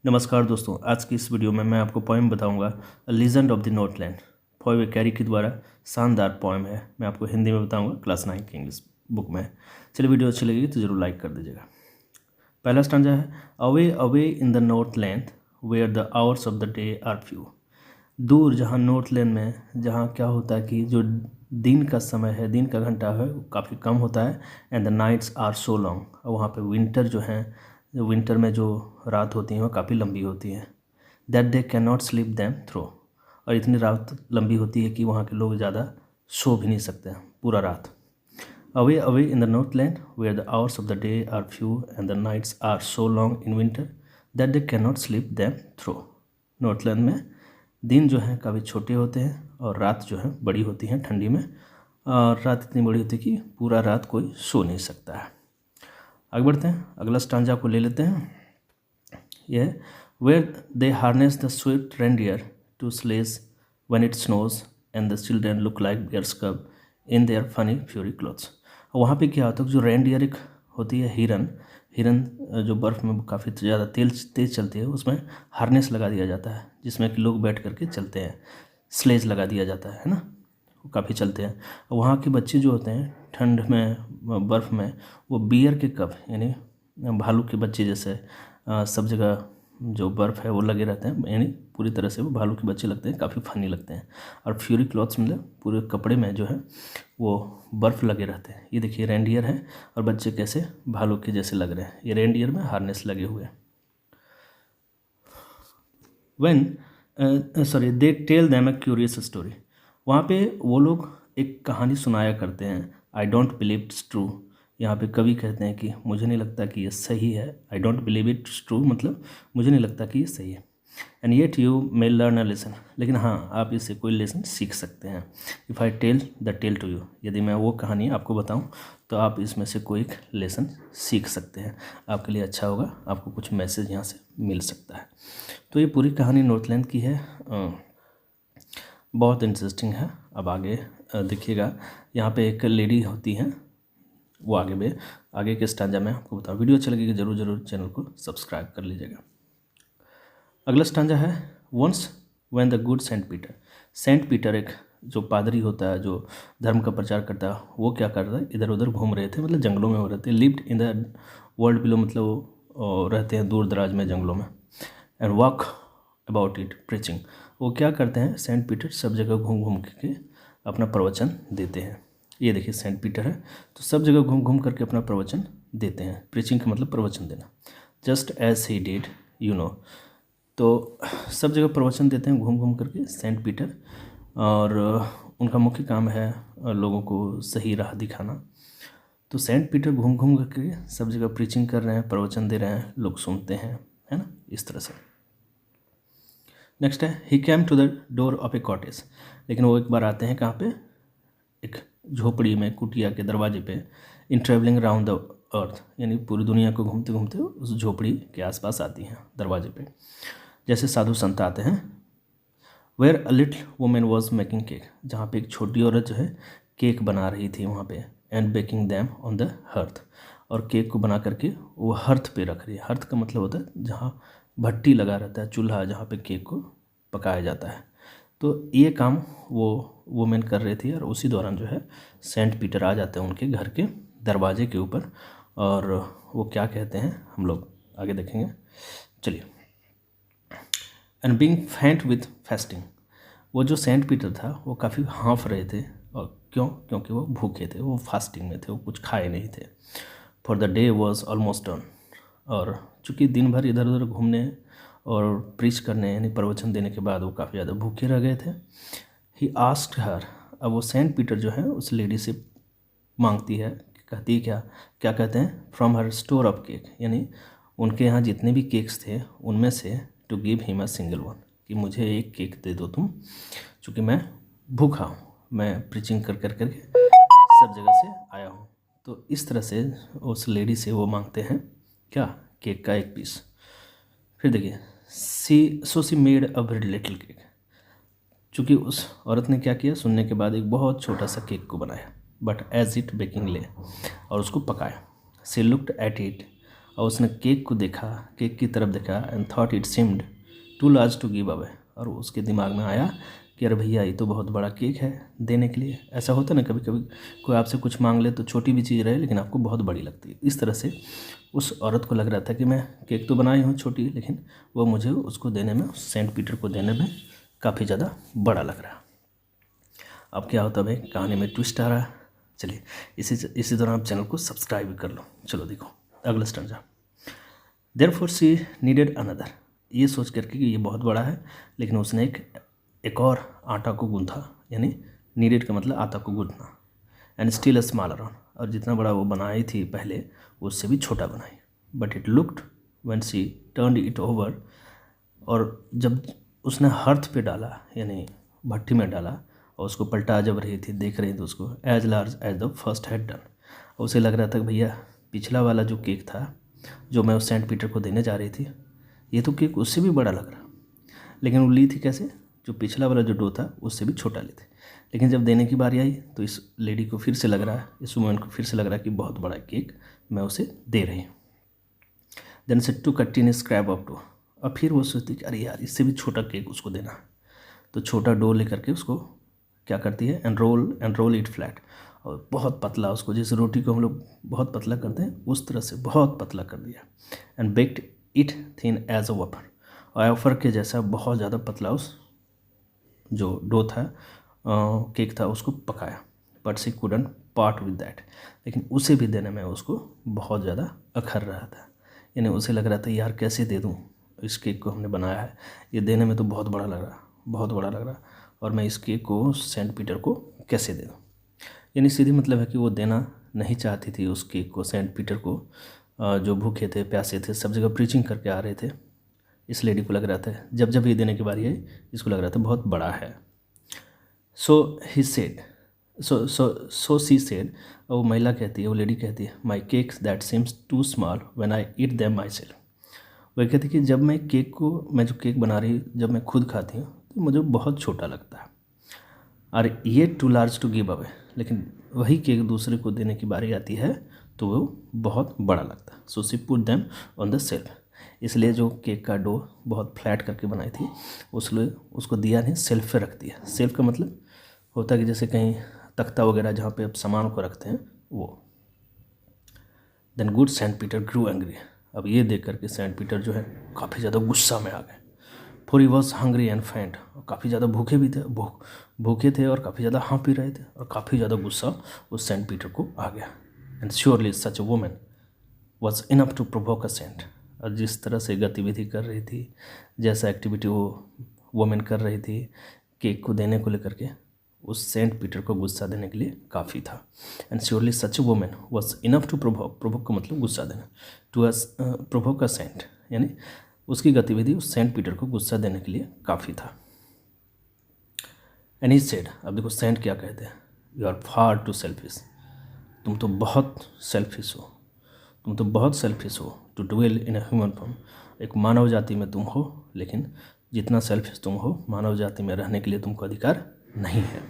नमस्कार दोस्तों, आज की इस वीडियो में मैं आपको पोएम बताऊंगा legend of the Northland. Foy carry के द्वारा शानदार पोएम है। मैं आपको हिंदी में बताऊंगा क्लास 9 की इंग्लिश बुक में। चलिए, वीडियो अच्छी लगेगी तो ज़रूर लाइक कर दीजिएगा। पहला स्टांजा है, away away in the Northland where the hours of the day are few. दूर जहाँ नॉर्थलैंड में, जहाँ क्या होता है कि जो दिन का समय है, दिन का घंटा है, वो काफ़ी कम होता है। And the nights are so long, और वहाँ पे विंटर जो है, विंटर में जो रात होती हैं वो काफ़ी लंबी होती हैं। That they can not sleep them through, और इतनी रात लंबी होती है कि वहाँ के लोग ज़्यादा सो भी नहीं सकते हैं पूरा रात। Away away in the Northland where the hours of the day are few and the nights are so long in winter that they can not sleep them through. Northland में दिन जो है काफ़ी छोटे होते हैं और रात जो है बड़ी होती हैं ठंडी में, और रात इतनी बड़ी होती है कि पूरा रात कोई सो नहीं सकता है। आगे बढ़ते हैं, अगला स्टांजा को ले लेते हैं। यह where they harness the swift reindeer to sledge when it snows and the children look like bears cub in their funny furry clothes. वहाँ पे क्या होता है, जो रेंडियर एक होती है हिरन, जो बर्फ़ में काफ़ी ज़्यादा तेज़ चलती है, उसमें हार्नेस लगा दिया जाता है जिसमें कि लोग बैठ करके चलते हैं। स्लेज लगा दिया जाता है ना, वो काफ़ी चलते हैं। वहाँ के बच्चे जो होते हैं ठंड में, बर्फ़ में, वो बियर के कप यानी भालू के बच्चे जैसे सब जगह जो बर्फ़ है वो लगे रहते हैं, यानी पूरी तरह से वो भालू के बच्चे लगते हैं, काफ़ी फनी लगते हैं। और फ्यूरी क्लॉथ्स मतलब पूरे कपड़े में जो है वो बर्फ़ लगे रहते हैं। ये देखिए रेंडियर है और बच्चे कैसे भालू के जैसे लग रहे हैं। ये रेंडियर में हार्नेस लगे हुए हैं। They tell them a curious story. वहाँ पे वो लोग एक कहानी सुनाया करते हैं। I don't believe it's true. यहाँ पे कवि कहते हैं कि मुझे नहीं लगता कि ये सही है। I don't believe it's true मतलब मुझे नहीं लगता कि ये सही है। And yet you may learn a lesson, लेकिन हाँ, आप इससे कोई लेसन सीख सकते हैं। If I tell the tale to you, यदि मैं वो कहानी आपको बताऊँ तो आप इसमें से कोई एक लेसन सीख सकते हैं। आपके लिए अच्छा होगा, आपको कुछ मैसेज यहाँ से मिल सकता है। तो ये पूरी कहानी नॉर्थलैंड की है, बहुत इंटरेस्टिंग है। अब आगे देखिएगा, यहाँ पे एक लेडी होती हैं, वो आगे के स्टांजा में आपको बताऊँ। वीडियो अच्छा लगेगा ज़रूर चैनल को सब्सक्राइब कर लीजिएगा। अगला स्टांजा है, once when the good saint Peter एक जो पादरी होता है, जो धर्म का प्रचार करता है, वो क्या कर रहा है, इधर उधर घूम रहे थे, मतलब जंगलों में हो रहे थे। Lived in the world below, मतलब वो रहते हैं दूर दराज में जंगलों में। And walk about it preaching, वो क्या करते हैं, सेंट पीटर सब जगह घूम घूम के अपना प्रवचन देते हैं। ये देखिए सेंट पीटर है, तो सब जगह घूम घूम करके अपना प्रवचन देते हैं। प्रीचिंग का मतलब प्रवचन देना। Just as he did you know, तो सब जगह प्रवचन देते हैं घूम घूम करके सेंट पीटर, और उनका मुख्य काम है लोगों को सही राह दिखाना। तो सेंट पीटर घूम घूम करके सब जगह प्रीचिंग कर रहे हैं, प्रवचन दे रहे हैं, लोग सुनते हैं, है ना, इस तरह से। नेक्स्ट है, he came to the door of a cottage, लेकिन वो एक बार आते हैं कहाँ पे, एक झोपड़ी में, कुटिया के दरवाजे पे। इन ट्रेवलिंग राउंड द अर्थ, यानी पूरी दुनिया को घूमते घूमते उस झोपड़ी के आसपास आती हैं दरवाजे पे, जैसे साधु संत आते हैं। Where a little woman was making cake, जहाँ पे एक छोटी औरत जो है केक बना रही थी वहाँ पे। And baking them on the hearth, और केक को बना करके वो हर्थ पे रख रही है। हर्थ का मतलब होता है जहाँ भट्टी लगा रहता है, चूल्हा, जहाँ पे केक को पकाया जाता है। तो ये काम वो वुमेन कर रही थी, और उसी दौरान जो है सेंट पीटर आ जाते हैं उनके घर के दरवाजे के ऊपर, और वो क्या कहते हैं हम लोग आगे देखेंगे। चलिए, एंड बीइंग फेंट विथ फास्टिंग, वो जो सेंट पीटर था वो काफ़ी हाँफ रहे थे, और क्योंकि वो भूखे थे, वो फास्टिंग में थे, वो कुछ खाए नहीं थे। For the day was almost done, और चूँकि दिन भर इधर उधर घूमने और प्रीच करने यानी प्रवचन देने के बाद वो काफ़ी ज़्यादा भूखे रह गए थे। ही आस्क्ड हर, अब वो सेंट पीटर जो है उस लेडी से मांगती है, कहती क्या क्या कहते हैं, from her store of cake, यानी उनके यहाँ जितने भी केक्स थे उनमें से to give him a single one, कि मुझे एक केक दे दो तुम, चूँकि मैं भूखा हूँ, मैं प्रीचिंग कर करके सब जगह से आया हूँ। तो इस तरह से उस लेडी से वो मांगते हैं क्या, केक का एक पीस। फिर देखिए, सी made a very little cake, चूँकि उस औरत ने क्या किया, सुनने के बाद एक बहुत छोटा सा केक को बनाया, बट एज इट बेकिंग ले, और उसको पकाया। सी लुक्ड एट इट, और उसने केक को देखा, केक की तरफ देखा and thought it seemed too large to give away. और उसके दिमाग में आया कि अरे भैया ये तो बहुत बड़ा केक है देने के लिए। ऐसा होता है ना, कभी कभी कोई आपसे कुछ मांग ले तो छोटी भी चीज़ रहे लेकिन आपको बहुत बड़ी लगती है। इस तरह से उस औरत को लग रहा था कि मैं केक तो बनाई हूँ छोटी, लेकिन वो मुझे उसको देने में, सेंट पीटर को देने में काफ़ी ज़्यादा बड़ा लग रहा। अब क्या होता है, कहानी में ट्विस्ट आ रहा। चलिए इसी दौरान आप चैनल को सब्सक्राइब भी कर लो। चलो देखो अगला stanza. Therefore she needed another. ये सोच करके कि ये बहुत बड़ा है, लेकिन उसने एक और आटा को गूंथा, यानी नीडेड का मतलब आटा को गूंथना। And still a smaller one, और जितना बड़ा वो बनाई थी पहले उससे भी छोटा बनाई। But it looked when she turned it over, और जब उसने हर्थ पे डाला यानी भट्टी में डाला और उसको पलटा जब रही थी, देख रही थी उसको, as large as the first had done. उसे लग रहा था कि भैया पिछला वाला जो केक था जो मैं उस सेंट पीटर को देने जा रही थी, ये तो केक उससे भी बड़ा लग रहा। लेकिन वो ली थी कैसे, जो पिछला वाला जो डो था उससे भी छोटा ली थी। लेकिन जब देने की बारी आई तो इस लेडी को फिर से लग रहा है, इस वुमेन को फिर से लग रहा है कि बहुत बड़ा केक मैं उसे दे रही हूँ। Then set to cut in scrap of dough. और फिर वो सोचती कि अरे यार इससे भी छोटा केक उसको देना। तो छोटा डो लेकर के उसको क्या करती है, एनरोल इट फ्लैट, और बहुत पतला उसको, जैसे रोटी को हम लोग बहुत पतला करते हैं उस तरह से बहुत पतला कर दिया। And baked it thin as a wafer, और वेफर के जैसा बहुत ज़्यादा पतला उस जो डो था, केक था, उसको पकाया। But she couldn't part with that, लेकिन उसे भी देने में उसको बहुत ज़्यादा अखर रहा था। यानी उसे लग रहा था यार कैसे दे दूँ इस केक को, हमने बनाया है, ये देने में तो बहुत बड़ा लग रहा, बहुत बड़ा लग रहा, और मैं इस केक को सेंट पीटर को कैसे दे दूँ। यानी सीधी मतलब है कि वो देना नहीं चाहती थी उस केक को सेंट पीटर को, जो भूखे थे प्यासे थे, सब जगह प्रीचिंग करके आ रहे थे। इस लेडी को लग रहा था जब जब ये देने की बारी आई इसको लग रहा था बहुत बड़ा है। सो he said, so she said, वो महिला कहती है, वो लेडी कहती है, my cakes that seems too small when I eat them myself. वह कहती कि जब मैं केक को, मैं जो केक बना रही जब मैं खुद खाती हूँ तो मुझे बहुत छोटा लगता है, और ये too large to give away, लेकिन वही केक दूसरे को देने की बारी आती है तो वो बहुत बड़ा लगता है। So she put them on the self, इसलिए जो केक का डो बहुत फ्लैट करके बनाई थी उसलिए उसको दिया नहीं, सेल्फ पे रख दिया। सेल्फ का मतलब होता है कि जैसे कहीं तख्ता वगैरह जहाँ पे आप सामान को रखते हैं वो। देन गुड सेंट पीटर ग्रू एंग्री। अब ये देख करके सेंट पीटर जो है काफ़ी ज़्यादा गुस्सा में आ गए। For he was hungry and फेंट, और काफ़ी ज़्यादा भूखे भी थे, भूखे थे और काफ़ी ज़्यादा हाँ पी रहे थे, और काफ़ी ज़्यादा गुस्सा उस सेंट पीटर को आ गया। And surely such a woman was enough to provoke a saint. और जिस तरह से गतिविधि कर रही थी, जैसा एक्टिविटी वो वुमेन कर रही थी केक को देने को लेकर के, उस सेंट पीटर को गुस्सा देने के लिए काफ़ी था। And surely such woman was enough to provoke का मतलब गुस्सा देना, टू प्रोवोक अ सेंट, यानी उसकी गतिविधि उस सेंट पीटर को गुस्सा देने के लिए काफ़ी था। एंड ही सेड, अब देखो सेंट क्या कहते हैं, you are far too selfish, तुम तो बहुत सेल्फिश हो, तुम तो बहुत सेल्फिश हो, to dwell in a human form, एक मानव जाति में तुम हो, लेकिन जितना सेल्फिश तुम हो मानव जाति में रहने के लिए तुमको अधिकार नहीं है।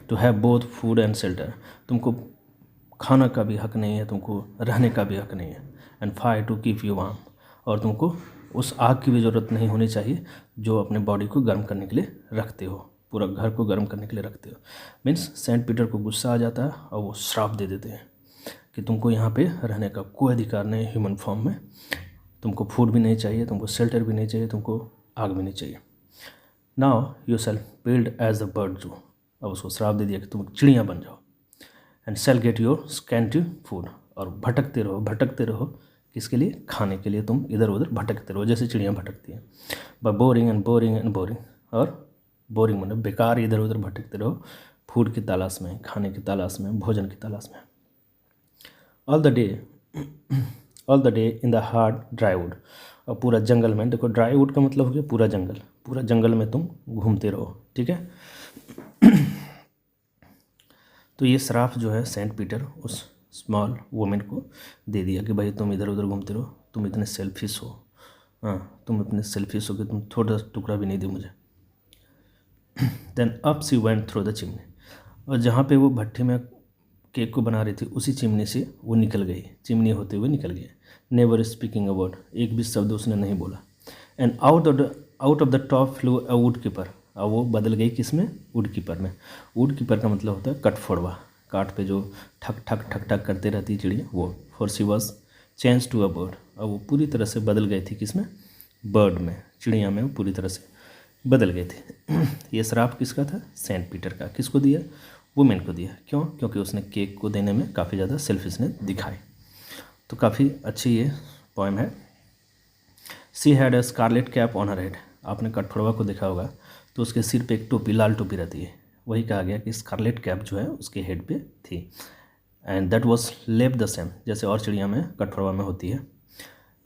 To have both food and shelter, तुमको खाना का भी हक नहीं है, तुमको रहने का भी हक नहीं है। And fire to keep you warm, और तुमको उस आग की भी ज़रूरत नहीं होनी चाहिए जो अपने बॉडी को गर्म करने के लिए रखते हो, पूरा घर को गर्म करने के लिए रखते हो। मीन्स सेंट पीटर को गुस्सा आ जाता है और वो श्राप दे देते हैं कि तुमको यहाँ पे रहने का कोई अधिकार नहीं ह्यूमन फॉर्म में, तुमको फूड भी नहीं चाहिए, तुमको शेल्टर भी नहीं चाहिए, तुमको आग भी नहीं चाहिए। Now you shall build as a bird do, अब उसको श्राप दे दिया कि तुम चिड़िया बन जाओ। And shall get your scanty food, और भटकते रहो किसके लिए, खाने के लिए तुम इधर उधर भटकते रहो जैसे चिड़ियाँ भटकती हैं। By boring and boring and boring, और बोरिंग मतलब बेकार इधर उधर भटकते रहो फूड की तलाश में, खाने की तलाश में, भोजन की तलाश में। All the day in the hard dry would, और पूरा जंगल में, देखो ड्राई वुड का मतलब हो गया पूरा जंगल में तुम घूमते रहो, ठीक है। तो ये श्राप जो है सेंट पीटर उस स्मॉल वुमेन को दे दिया कि भाई तुम इधर उधर घूमते रहो, तुम इतने सेल्फिश हो, हाँ तुम इतने सेल्फिश हो कि तुम थोड़ा टुकड़ा भी नहीं दी मुझे। Then up she went through the chimney, और जहाँ पे वो भट्टी में केक को बना रही थी उसी चिमनी से वो निकल गई, चिमनी होते हुए निकल गई। नेवर स्पीकिंग अ वर्ड, एक भी शब्द उसने नहीं बोला। And out of the top flu a would keeper, अब वो बदल गई किस में, वुड कीपर में। वुड कीपर का मतलब होता है कटफोड़वा, काट पे जो ठक ठक ठक ठक करते रहती है चिड़िया, वो। For she was changed to a bird, अब वो पूरी तरह से बदल गई थी किस में, बर्ड में, चिड़िया में वो पूरी तरह से बदल गए थे। ये श्राप किसका था, सेंट पीटर का। किसको दिया, वुमेन को दिया। क्यों, क्योंकि उसने केक को देने में काफ़ी ज़्यादा सेल्फिशनेस दिखाई। तो काफ़ी अच्छी ये पोएम है। She had a scarlet cap on her head, आपने कठफोड़वा को देखा होगा तो उसके सिर पे एक टोपी, लाल टोपी रहती है, वही कहा गया कि स्कारलेट कैप जो है उसके हेड पे थी। एंड दैट वॉज लेप द सेम, जैसे और चिड़िया में कठफोड़वा में होती है।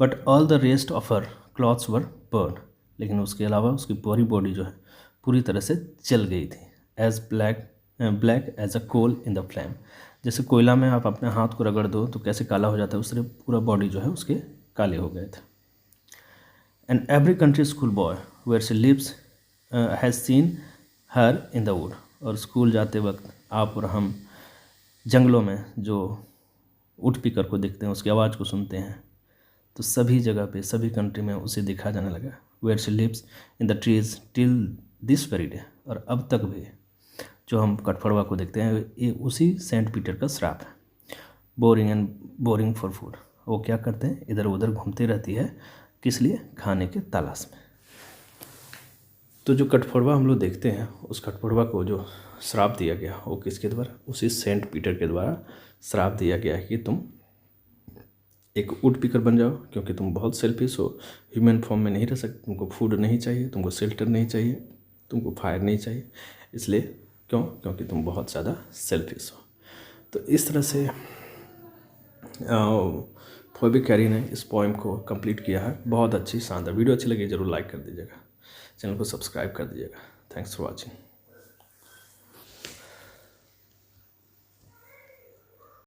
But all the rest of her clothes were burn, लेकिन उसके अलावा उसकी पूरी बॉडी जो है पूरी तरह से जल गई थी। As black as a coal in the flame, जैसे कोयला में आप अपने हाथ को रगड़ दो तो कैसे काला हो जाता है, उससे पूरा बॉडी जो है उसके काले हो गए थे। And every country school boy where she lives has seen her in the wood, और स्कूल जाते वक्त आप और हम जंगलों में जो वुड पिकर को देखते हैं, उसकी आवाज़ को सुनते हैं, तो सभी जगह पे, सभी कंट्री में उसे देखा जाने लगा। Where she lives in the trees till this very day, और अब तक भी जो हम कठफोड़वा को देखते हैं ये उसी सेंट पीटर का श्राप है। बोरिंग फॉर फूड, वो क्या करते हैं, इधर उधर घूमती रहती है, किस लिए, खाने के तलाश में। तो जो कठफोड़वा हम लोग देखते हैं, उस कठफोड़वा को जो श्राप दिया गया वो किसके द्वारा, उसी सेंट पीटर के द्वारा श्राप दिया गया है कि तुम एक वुड पिकर बन जाओ, क्योंकि तुम बहुत सेल्फिश हो, ह्यूमन फॉर्म में नहीं रह सकते, तुमको फूड नहीं चाहिए, तुमको शेल्टर नहीं चाहिए, तुमको फायर नहीं चाहिए, इसलिए क्यों, क्योंकि तुम बहुत ज़्यादा सेल्फिश हो। तो इस तरह से फोइबे कैरी ने इस पोएम को कंप्लीट किया है। बहुत अच्छी शानदार वीडियो अच्छी लगी जरूर लाइक कर दीजिएगा, चैनल को सब्सक्राइब कर दीजिएगा। Thanks for watching.